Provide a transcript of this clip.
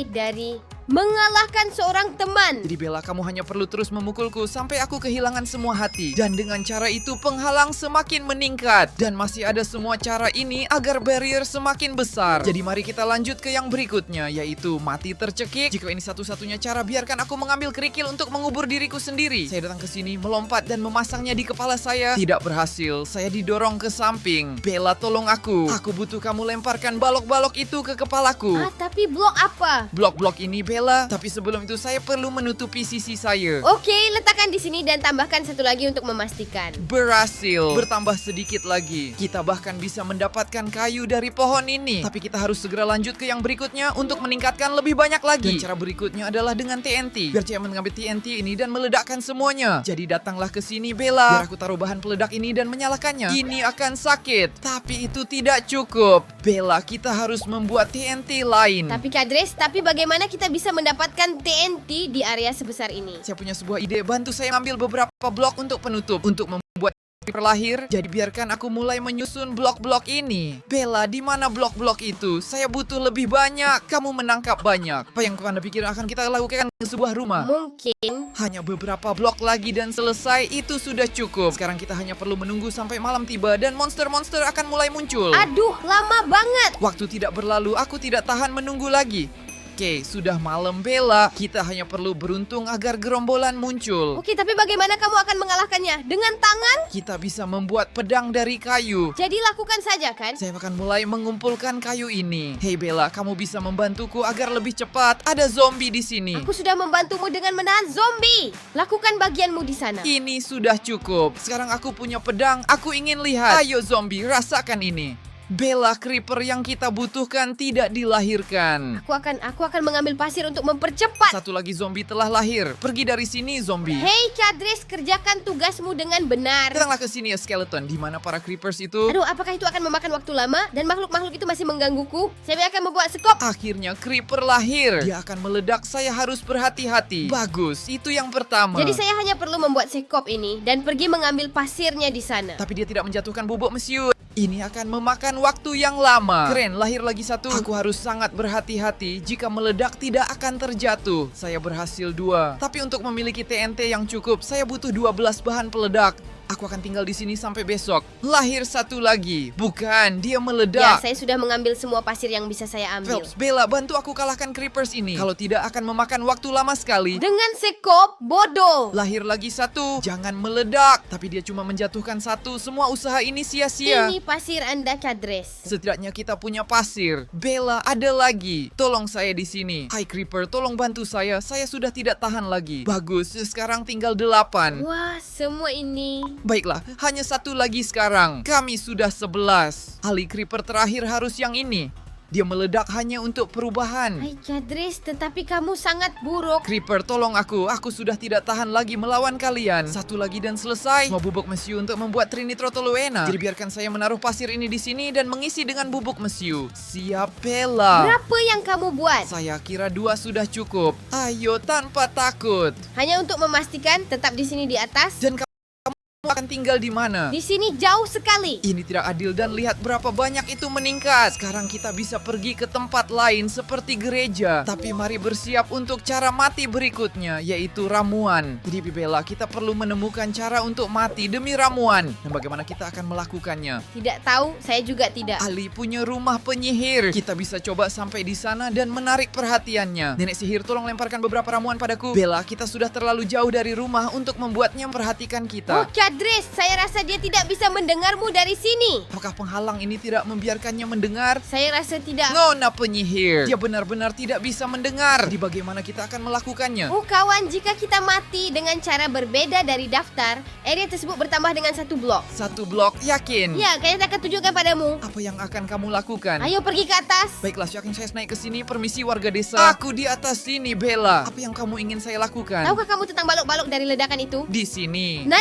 mulai dari mengalahkan seorang teman. Jadi Bella, kamu hanya perlu terus memukulku sampai aku kehilangan semua hati. Dan dengan cara itu penghalang semakin meningkat. Dan masih ada semua cara ini agar barrier semakin besar. Jadi mari kita lanjut ke yang berikutnya, yaitu mati tercekik. Jika ini satu-satunya cara, biarkan aku mengambil kerikil untuk mengubur diriku sendiri. Saya datang ke sini, melompat dan memasangnya di kepala saya. Tidak berhasil, saya didorong ke samping. Bella, tolong aku. Aku butuh kamu lemparkan balok-balok itu ke kepalaku. Tapi blok apa? Blok-blok ini Bella, tapi sebelum itu saya perlu menutupi sisi saya. Oke, letakkan di sini dan tambahkan satu lagi untuk memastikan. Berhasil. Bertambah sedikit lagi. Kita bahkan bisa mendapatkan kayu dari pohon ini. Tapi kita harus segera lanjut ke yang berikutnya untuk meningkatkan lebih banyak lagi. Dan cara berikutnya adalah dengan TNT. Biar saya mengambil TNT ini dan meledakkan semuanya. Jadi datanglah ke sini Bella. Biar aku taruh bahan peledak ini dan menyalakannya. Ini akan sakit. Tapi itu tidak cukup. Bella, kita harus membuat TNT lain. Tapi Kadres, bagaimana kita bisa mendapatkan TNT di area sebesar ini? Saya punya sebuah ide, bantu saya ambil beberapa blok untuk penutup, untuk membuat creeper lahir. Jadi biarkan aku mulai menyusun blok-blok ini. Bella, di mana blok-blok itu? Saya butuh lebih banyak. Kamu menangkap banyak. Apa yang Anda pikir akan kita lakukan ke sebuah rumah? Mungkin. Hanya beberapa blok lagi dan selesai, itu sudah cukup. Sekarang kita hanya perlu menunggu sampai malam tiba dan monster-monster akan mulai muncul. Aduh, lama banget. Waktu tidak berlalu, aku tidak tahan menunggu lagi. Oke, sudah malam Bella. Kita hanya perlu beruntung agar gerombolan muncul. Oke, tapi bagaimana kamu akan mengalahkannya? Dengan tangan? Kita bisa membuat pedang dari kayu. Jadi lakukan saja kan? Saya akan mulai mengumpulkan kayu ini. Hei Bella, kamu bisa membantuku agar lebih cepat. Ada zombie di sini. Aku sudah membantumu dengan menahan zombie. Lakukan bagianmu di sana. Ini sudah cukup. Sekarang aku punya pedang. Aku ingin lihat. Ayo zombie, rasakan ini. Bella, creeper yang kita butuhkan tidak dilahirkan. Aku akan mengambil pasir untuk mempercepat. Satu lagi zombie telah lahir. Pergi dari sini zombie. Hei Kadres, kerjakan tugasmu dengan benar. Datanglah ke sini ya skeleton. Di mana para creepers itu? Aduh, apakah itu akan memakan waktu lama? Dan makhluk-makhluk itu masih menggangguku? Saya akan membuat sekop. Akhirnya creeper lahir. Dia akan meledak, saya harus berhati-hati. Bagus, itu yang pertama. Jadi saya hanya perlu membuat sekop ini dan pergi mengambil pasirnya di sana. Tapi dia tidak menjatuhkan bubuk mesiu. Ini akan memakan waktu yang lama. Keren, lahir lagi satu. Aku harus sangat berhati-hati. Jika meledak tidak akan terjatuh. Saya berhasil 2. Tapi untuk memiliki TNT yang cukup, saya butuh 12 bahan peledak. Aku akan tinggal di sini sampai besok. Lahir satu lagi. Bukan, dia Ya, meledak. saya sudah mengambil semua pasir yang bisa saya ambil. Phelps, Bella, bantu aku kalahkan creepers ini. Kalau tidak akan memakan waktu lama sekali. Dengan sekop, bodoh. Lahir lagi satu. Jangan meledak. Tapi dia cuma menjatuhkan satu. Semua usaha ini sia-sia. Ini pasir Anda, Kadres. Setidaknya kita punya pasir. Bella, ada lagi. Tolong saya di sini. Hai Creeper, tolong bantu saya. Saya sudah tidak tahan lagi. Bagus, sekarang tinggal 8. Wah, semua ini. Baiklah, hanya satu lagi sekarang. Kami sudah 11. Ali Creeper terakhir harus yang ini. Dia meledak hanya untuk perubahan. Hai Kadres, tetapi kamu sangat buruk. Creeper, tolong aku. Aku sudah tidak tahan lagi melawan kalian. Satu lagi dan selesai. Semua bubuk mesiu untuk membuat trinitrotoluena. Jadi biarkan saya menaruh pasir ini di sini dan mengisi dengan bubuk mesiu. Siap, Bella. Berapa yang kamu buat? Saya kira 2 sudah cukup. Ayo tanpa takut. Hanya untuk memastikan tetap di sini di atas. Dan kamu akan tinggal di mana? Di sini jauh sekali. Ini tidak adil dan lihat berapa banyak itu meningkat. Sekarang kita bisa pergi ke tempat lain seperti gereja. Tapi mari bersiap untuk cara mati berikutnya, yaitu ramuan. Jadi Bella, kita perlu menemukan cara untuk mati demi ramuan. Dan bagaimana kita akan melakukannya? Tidak tahu, saya juga tidak. Ali punya rumah penyihir. Kita bisa coba sampai di sana dan menarik perhatiannya. Nenek sihir, tolong lemparkan beberapa ramuan padaku. Bella, kita sudah terlalu jauh dari rumah untuk membuatnya memperhatikan kita. Oh, Kadres, saya rasa dia tidak bisa mendengarmu dari sini. Apakah penghalang ini tidak membiarkannya mendengar? Saya rasa tidak. Nona penyihir, dia benar-benar tidak bisa mendengar. Jadi bagaimana kita akan melakukannya? Oh kawan, jika kita mati dengan cara berbeda dari daftar, area tersebut bertambah dengan 1 blok. 1 blok, yakin? Ya, saya akan tunjukkan padamu. Apa yang akan kamu lakukan? Ayo pergi ke atas. Baiklah, yakin saya naik ke sini. Permisi warga desa. Aku di atas sini, Bella. Apa yang kamu ingin saya lakukan? Tahukah kamu tentang balok-balok dari ledakan itu? Di sini. Naik